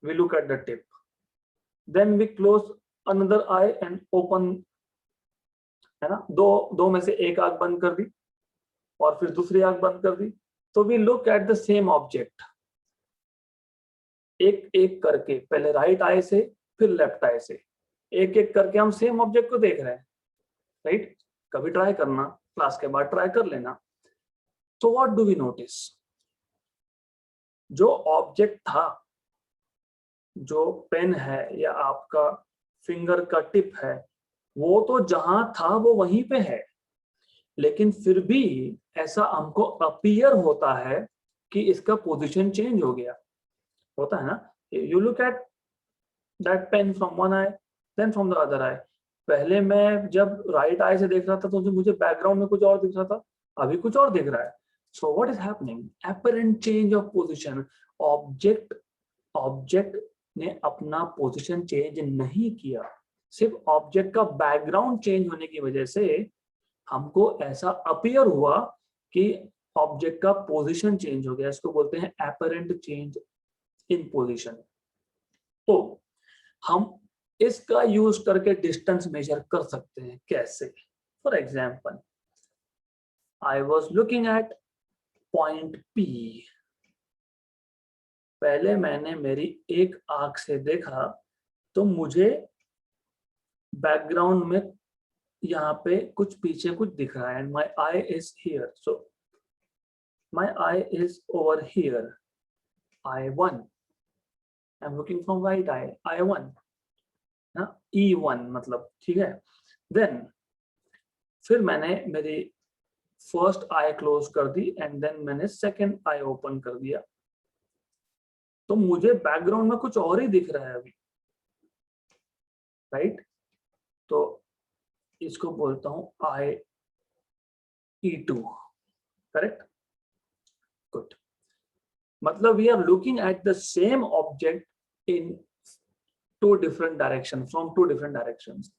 we look at the tip, then we close another eye and open, है ना, दो में से एक आंख बंद कर दी और फिर दूसरी आंख बंद कर दी, तो we look at the same object, एक एक करके, पहले राइट आई से फिर लेफ्ट आई से, एक एक करके हम सेम ऑब्जेक्ट को देख रहे हैं, राइट? कभी ट्राई करना, क्लास के बाद ट्राई कर लेना। तो व्हाट डू वी नोटिस, जो ऑब्जेक्ट था, जो पेन है या आपका फिंगर का टिप है, वो तो जहां था वो वहीं पे है, लेकिन फिर भी ऐसा हमको अपीयर होता है कि इसका पोजीशन चेंज हो गया, होता है ना? You look at that pen from one eye then from the other eye. पहले मैं जब राइट आई से देख रहा था तो मुझे बैकग्राउंड में कुछ और दिख रहा था, अभी कुछ और दिख रहा है। So what is happening? Apparent change of position. Object ने अपना पोजीशन चेंज नहीं किया, सिर्फ ऑब्जेक्ट का बैकग्राउंड चेंज होने की वजह से हमको ऐसा अपीयर हुआ कि ऑब्जेक्ट का पोजीशन चेंज हो गया। इसको बोलते हैं एपरेंट चेंज इन पोजीशन। तो हम इसका यूज करके डिस्टेंस मेजर कर सकते हैं। कैसे? For example, I was looking at point P, पहले मैंने मेरी एक आंख से देखा तो मुझे बैकग्राउंड में यहाँ पे कुछ पीछे कुछ दिख रहा है, and my I is here, so my I is over here, I1, I am looking from right I, I1, E1 मतलब, ठीक है। देन फिर मैंने मेरी फर्स्ट आई क्लोज कर दी एंड देन मैंने सेकेंड आई ओपन कर दिया, तो मुझे बैकग्राउंड में कुछ और ही दिख रहा है अभी, राइट? तो इसको बोलता हूं E2, करेक्ट? गुड। मतलब we are looking at the same object in two different direction, from two different directions.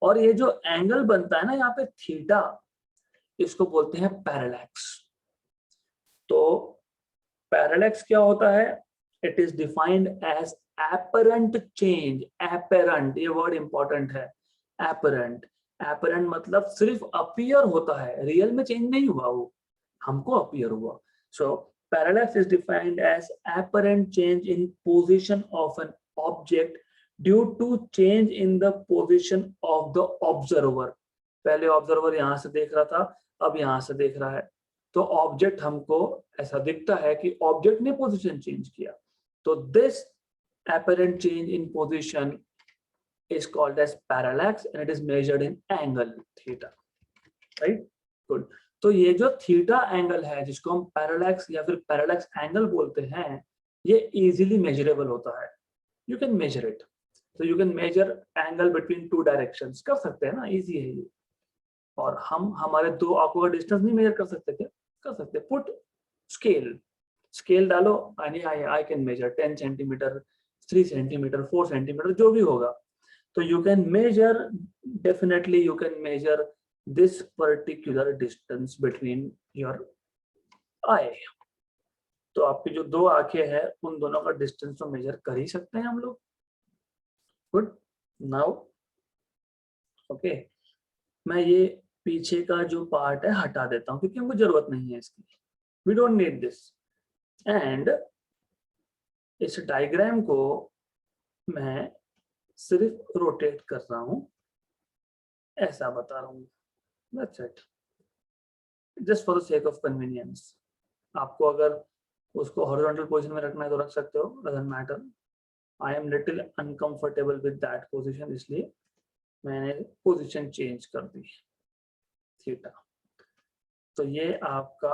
और ये जो एंगल बनता है ना यहाँ पे थीटा, इसको बोलते हैं पैरेलैक्स। तो पैरेलैक्स क्या होता है? It is defined as apparent change. Apparent, ये वर्ड इंपॉर्टेंट है। एपरेंट, एपरेंट मतलब सिर्फ अपीयर होता है, रियल में चेंज नहीं हुआ, वो हमको अपीयर हुआ। So parallax is defined as apparent change in position of an object due to change in the position of the observer. पहले ऑब्जर्वर यहाँ से देख रहा था, अब यहाँ से देख रहा है, तो ऑब्जेक्ट हमको ऐसा दिखता है कि ऑब्जेक्ट ने पोजीशन चेंज किया। तो this apparent change in position is called as parallax and it is measured in angle theta, right? Good. तो ये जो थीटा एंगल है जिसको हम पैरालैक्स या फिर पैरालैक्स एंगल बोलते हैं, ये इजीली मेजरेबल होता है। You can measure it, so you can measure angle between two directions, कर सकते हैं ना, इजी है ये। और हम हमारे दो आंखों का डिस्टेंस नहीं मेजर कर सकते क्या? कर सकते। पुट स्केल डालो, I can measure 10 centimetre, 3 centimetre, 4 centimetre, जो भी होगा। तो you can measure, definitely you can measure this particular distance between your eye. तो आपकी जो दो आंखें हैं उन दोनों का डिस्टेंस तो मेजर कर ही सकते हैं हम लोग। गुड। नाउ ओके, मैं ये पीछे का जो पार्ट है हटा देता हूँ क्योंकि हमको जरूरत नहीं है इसकी, we don't need this. And इस डायग्राम को मैं सिर्फ रोटेट कर रहा हूं, ऐसा बता रहा हूं, that's it, just for the sake of convenience. आपको अगर उसको हॉरिजॉन्टल पोजीशन में रखना है तो रख सकते हो, doesn't matter. I am little uncomfortable with that position, इसलिए मैंने पोजीशन चेंज कर दी थीटा। तो ये आपका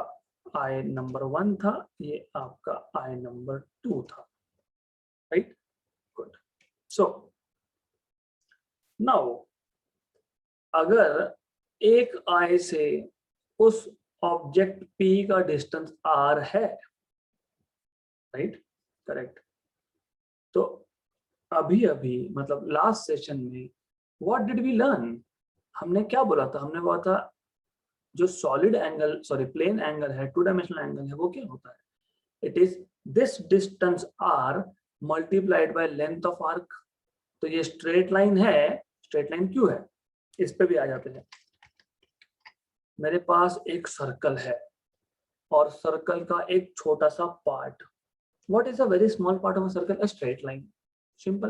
आई नंबर 1 था, ये आपका आई नंबर 2 था, राइट? गुड। सो नाउ अगर एक आई से उस ऑब्जेक्ट P का डिस्टेंस R है, राइट? करेक्ट। तो अभी अभी मतलब लास्ट सेशन में व्हाट डिड वी लर्न? हमने क्या बोला था? हमने बोला था जो solid angle, sorry plane angle है, टू डायमेंशनल एंगल है, वो क्या होता है? It is this distance R multiplied by length of arc. तो ये स्ट्रेट लाइन है, स्ट्रेट लाइन क्यों है, इस पे भी आ जाते हैं। मेरे पास एक सर्कल है और सर्कल का एक छोटा सा part, what is a very small part of a circle, a straight line, simple,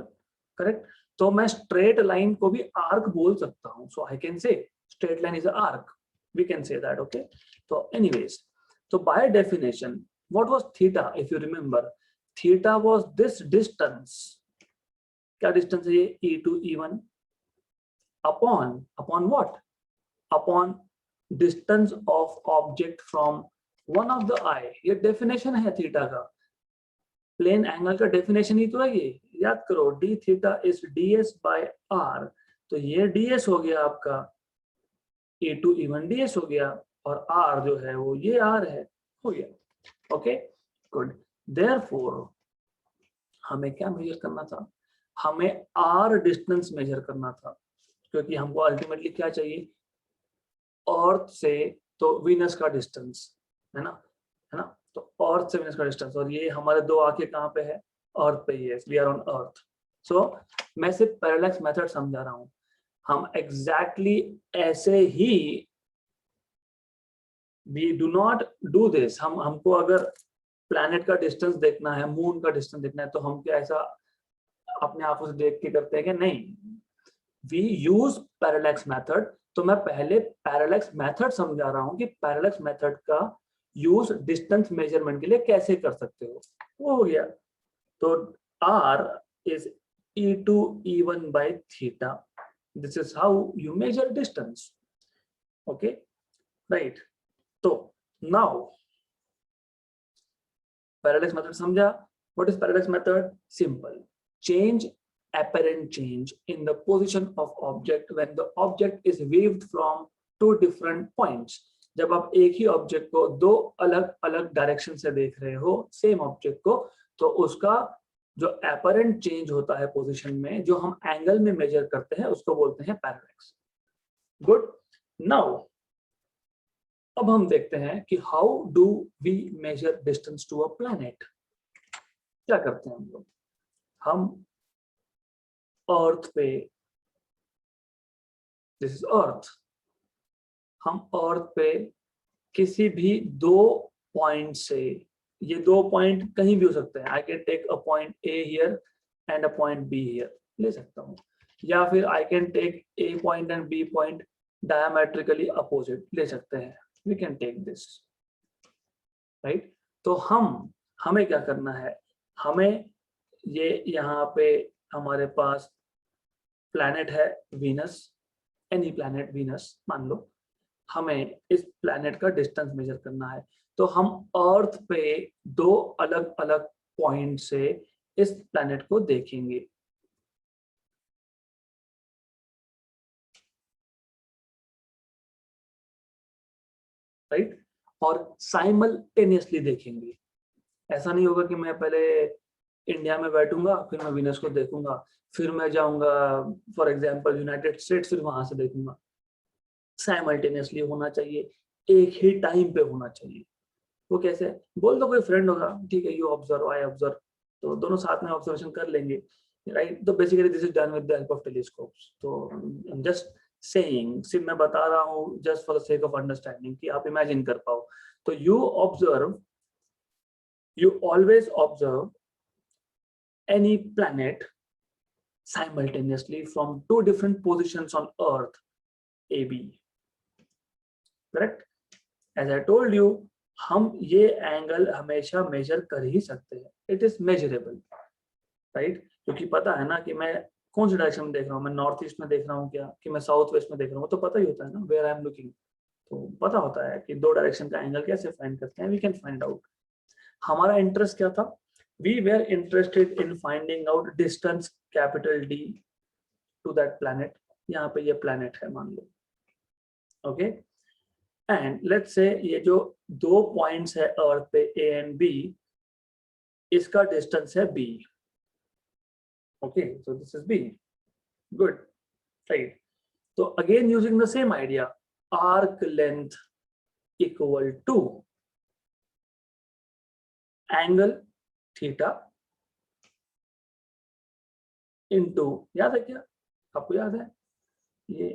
correct. तो मैं स्ट्रेट लाइन को भी आर्क बोल सकता हूं, so I can say straight line is a arc, we can say that, okay. तो anyways, तो by definition what was theta, if you remember, theta was this distance, क्या डिस्टेंस है ये, e to e1 upon what, upon distance of object from one of the eye. ये definition है theta का, plane angle का definition ही तो है ये, याद करो, d theta is ds bye r। तो ये ds हो गया आपका, a to e1 ds हो गया, और r जो है वो ये r है, हो गया, ओके गुड। देयरफॉर हमें क्या मेजर करना था, हमें r डिस्टेंस मेजर करना था, क्योंकि हमको अल्टीमेटली क्या चाहिए, अर्थ से तो वीनस का डिस्टेंस, है ना, तो अर्थ से वीनस का डिस्टेंस, और ये हमारे दो आंखें कहाँ पे है, अर्थ पे ही है, वी आर ऑन अर्थ। सो मैं सिर्फ पैरेलैक्स मेथड समझा रहा हूं, हम एग्जैक्टली ऐसे ही, we do not do this, हमको अगर प्लैनेट का डिस्टेंस देखना है, मून का डिस्टेंस देखना है, तो हम क्या ऐसा अपने आंखों से देख के करते हैं कि नहीं, वी यूज पैरेलैक्स मेथड। तो मैं पहले पैरेलैक्स मेथड समझा रहा हूं कि पैरेलैक्स मेथड का यूज डिस्टेंस मेजरमेंट के लिए कैसे कर सकते हो, वो हो गया। तो r is e to e1 by theta, this is how you measure distance, okay, right। तो now parallax method समझा, what is parallax method, simple, change apparent change in the position of object when the object is viewed from two different points। जब आप एक ही object को दो अलग अलग direction से देख रहे हो, सेम ऑब्जेक्ट को, तो उसका जो एपरेंट चेंज होता है पोजीशन में, जो हम एंगल में मेजर करते हैं, उसको बोलते हैं पैरेलैक्स। गुड, नाउ अब हम देखते हैं कि how do we measure distance to a planet. क्या करते हैं हम लोग, हम अर्थ पे, दिस इज अर्थ, हम अर्थ पे किसी भी दो पॉइंट से, ये दो पॉइंट कहीं भी हो सकते हैं, I can take a point A here and a point B here, ले सकता हूँ, या फिर I can take A point and B point diametrically opposite, ले सकते हैं, we can take this, right. तो हमें क्या करना है, हमें ये यहाँ पे हमारे पास प्लैनेट है वीनस, एनी प्लैनेट वीनस मान लो, हमें इस प्लैनेट का डिस्टेंस मेजर करना है। तो हम अर्थ पे दो अलग अलग पॉइंट से इस प्लैनेट को देखेंगे, राइट, और साइमल्टेनियसली देखेंगे। ऐसा नहीं होगा कि मैं पहले इंडिया में बैठूंगा, फिर मैं वीनस को देखूंगा, फिर मैं जाऊंगा फॉर एग्जांपल यूनाइटेड स्टेट्स, फिर वहां से देखूंगा। साइमल्टेनियसली होना चाहिए, एक ही टाइम पे होना चाहिए। वो कैसे, बोल दो कोई फ्रेंड होगा, ठीक है, यू ऑब्जर्व आई ऑब्जर्व, तो दोनों साथ में ऑब्जर्वेशन कर लेंगे, राइट। तो basically this is done with the help of telescopes. तो जस्ट सेइंग, सिर्फ मैं बता रहा हूँ just for the sake of understanding, कि आप इमेजिन कर पाओ। तो you observe, you always observe any planet simultaneously from two different positions on earth, AB, correct। as I told you, हम ये एंगल हमेशा मेजर कर ही सकते हैं, इट इज मेजरेबल, राइट। क्योंकि पता है ना कि मैं कौन सी डायरेक्शन में देख रहा हूँ, मैं नॉर्थ ईस्ट में देख रहा हूँ क्या, कि मैं साउथ वेस्ट में देख रहा हूँ, तो पता ही होता है ना वेयर आई एम लुकिंग। तो पता होता है कि दो डायरेक्शन का एंगल कैसे फाइंड करते हैं, वी कैन फाइंड आउट। हमारा इंटरेस्ट क्या था, we were interested in finding out distance capital D to that planet। यहाँ पे ये planet है मान लो, okay, and let's say ये जो दो points है अर्थ पे A and B, इसका distance है B, okay, so this is B, good, right। तो again using the same idea, arc length equal to angle theta into, याद है क्या, आपको याद है, ये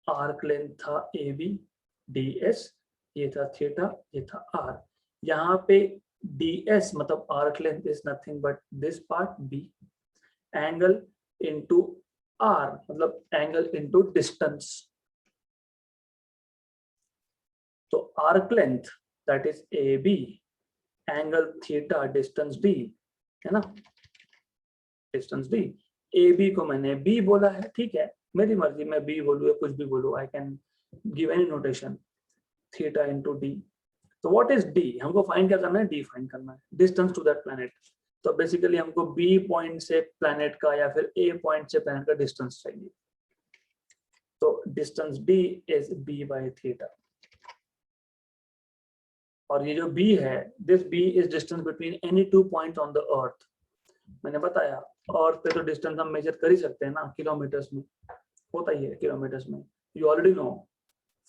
आर्क लेंथ था ए बी डी एस, ये था थीटा, ये था आर। यहाँ पे डी एस मतलब arc length is nothing but this part B, angle into R मतलब एंगल इनटू डिस्टेंस। तो arc length that is A B, angle theta, distance D, है ना, डिस्टेंस डी। ए बी को मैंने B बोला है, ठीक है, मेरी मर्जी, मैं बी बोलूँ या कुछ भी बोलूँ, I can give any notation, theta into D. तो व्हाट इज डी, हमको फाइंड क्या करना है, डी फाइंड करना है, डिस्टेंस टू दैट प्लैनेट। तो बेसिकली हमको बी पॉइंट से प्लैनेट का या फिर ए पॉइंट से प्लैनेट का डिस्टेंस चाहिए। तो distance D is B by theta, और ये जो बी है, this B is distance between any two point on the earth. मैंने बताया अर्थ पे तो डिस्टेंस हम मेजर कर ही सकते हैं ना, किलोमीटर्स में होता ही है, किलोमीटर्स में, you already know,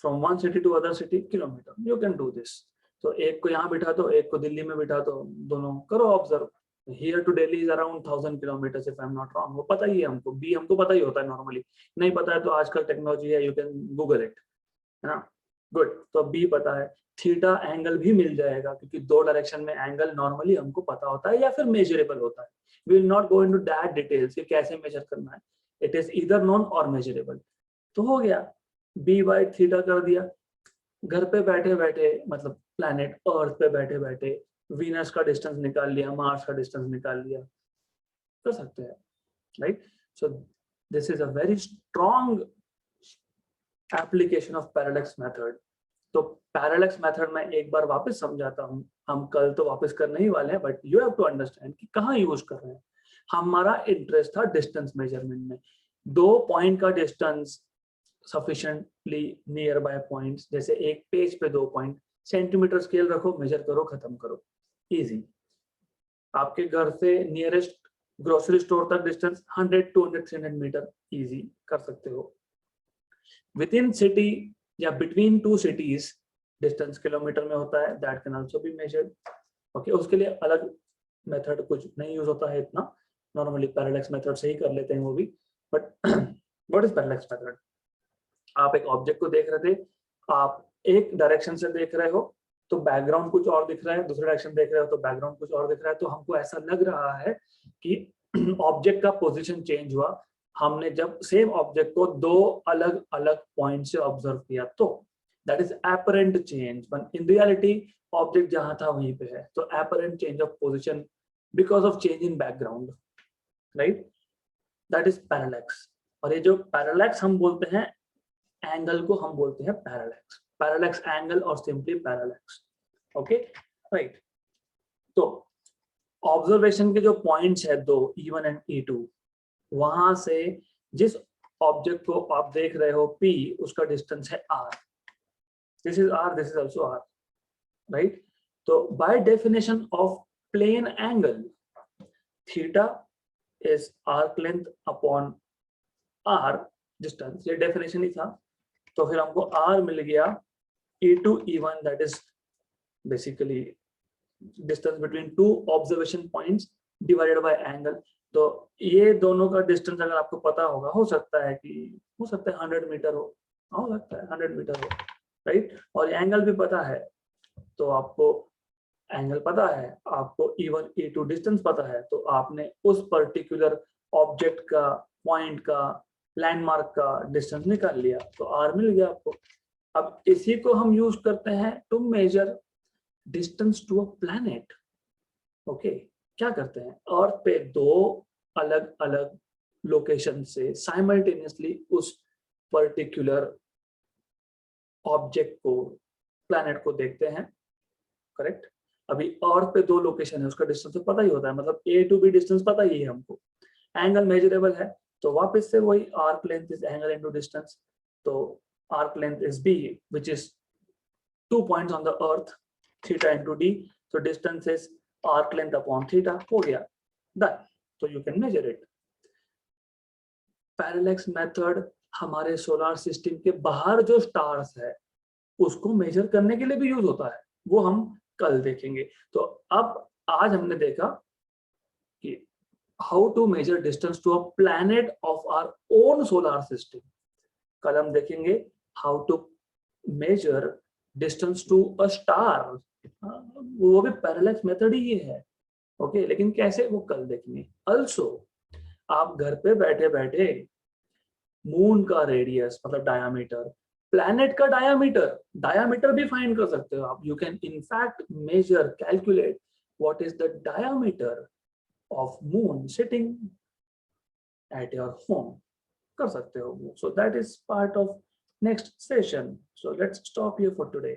from one city to other city kilometre, you can do this. तो एक को यहाँ बिठा दो, एक को दिल्ली में बिठा दो, दोनों करो observe, here to Delhi is around 1000 kilometre if I am not wrong, वो पता ही है हमको, बी हमको पता ही होता है नॉर्मली, नहीं पता है तो आजकल टेक्नोलॉजी है, यू कैन गूगल इट, है ना, गुड। तो बी पता है, थीटा एंगल भी मिल जाएगा क्योंकि दो डायरेक्शन में एंगल नॉर्मली हमको पता होता है या फिर मेजरेबल होता है, we will not go into that details कि कैसे मेजर करना है, इट इज ईदर नोन और मेजरेबल। तो हो गया, बी बाय थीटा कर दिया। घर पे बैठे बैठे मतलब प्लैनेट अर्थ पे बैठे बैठे वीनस का डिस्टेंस निकाल लिया, मार्स का डिस्टेंस निकाल लिया, कर सकते हैं, right. So this is a very strong application of parallax method. तो पैरालैक्स मेथड में एक बार वापस समझाता हूँ, हम कल तो वापस करने ही वाले हैं, but you have to understand कि कहाँ यूज कर रहे हैं। हमारा इंटरेस्ट था डिस्टेंस मेजरमेंट में, दो पॉइंट का distance sufficiently near by points, जैसे एक पेज पे दो पॉइंट, सेंटीमीटर स्केल रखो, मेजर करो, खत्म करो, इजी। आपके घर से नियरेस्ट ग्रोसरी स्टोर तक डिस्टेंस 100, 200, 300 मीटर, इजी कर सकते हो। विद इन सिटी या between two cities distance kilometre में होता है, that can also be measured. Okay, उसके लिए अलग मेथड कुछ नहीं यूज होता है इतना, नॉर्मली पैरालैक्स मेथड से ही कर लेते हैं वो भी। But what is parallax method, आप एक ऑब्जेक्ट को देख रहे थे, आप एक डायरेक्शन से देख रहे हो तो बैकग्राउंड कुछ और दिख रहा है, दूसरे डायरेक्शन देख रहे हो तो बैकग्राउंड कुछ और दिख रहा है, तो हमको ऐसा लग रहा है कि ऑब्जेक्ट का पोजीशन चेंज हुआ। हमने जब सेम ऑब्जेक्ट को दो अलग अलग पॉइंट से ऑब्जर्व किया तो that is apparent change, but in reality object जहां था वहीं पे है, तो apparent change of position because of change in background, right, that is parallax. और ये जो पैरालैक्स हम बोलते हैं, एंगल को हम बोलते हैं पैरालैक्स, पैरालैक्स एंगल और सिंपली पैरालैक्स। Okay, right. तो ऑब्जर्वेशन के जो पॉइंट्स है दो, E1 एंड E2, वहां से जिस ऑब्जेक्ट को आप देख रहे हो P, उसका डिस्टेंस है R, this is R, this is also R, right. तो by definition of plane angle, theta is arc length upon R distance, ये डेफिनेशन ही था। तो फिर हमको R मिल गया E2 E1, that is basically distance between two observation points divided by angle। तो ये दोनों का डिस्टेंस अगर आपको पता होगा, हो सकता है 100 मीटर हो सकता है 100 मीटर हो, राइट। और एंगल भी पता है, तो आपको एंगल पता है, आपको E1 E2 डिस्टेंस पता है, तो आपने उस पर्टिकुलर ऑब्जेक्ट का, पॉइंट का, लैंडमार्क का डिस्टेंस निकाल लिया, तो R मिल गया आपको। अब इसी को हम यूज करते हैं to measure distance to a planet. Okay, क्या करते हैं, अर्थ पे दो अलग अलग लोकेशन से साइमल्टेनियसली उस पर्टिकुलर ऑब्जेक्ट को, प्लैनेट को देखते हैं, करेक्ट। अभी अर्थ पे दो लोकेशन है, उसका डिस्टेंस तो पता ही होता है, मतलब A to B डिस्टेंस पता ही है हमको, एंगल मेजरेबल है, तो वापस से वही arc length is angle into distance. तो arc length is B, which is 2 points on the earth, theta into D, so distance is arc length upon theta, हो गया, done, so you can measure it। Parallax method हमारे solar system के बाहर जो stars है उसको major करने के लिए भी यूज होता है, वो हम कल देखेंगे। तो अब आज हमने देखा कि how to measure distance to a planet of our own solar system. कल हम देखेंगे how to measure distance to a star, वो भी पैरेलल मेथड ही ये है। ओके, लेकिन कैसे वो कल देखेंगे। ऑल्सो आप घर पे बैठे बैठे मून का रेडियस मतलब डायामीटर, प्लैनेट का डायामीटर डायामीटर भी फाइंड कर सकते हो आप। You can in fact measure calculate what is the diameter of moon sitting at your home, कर सकते हो। So that is part of next session. So let's stop here for today.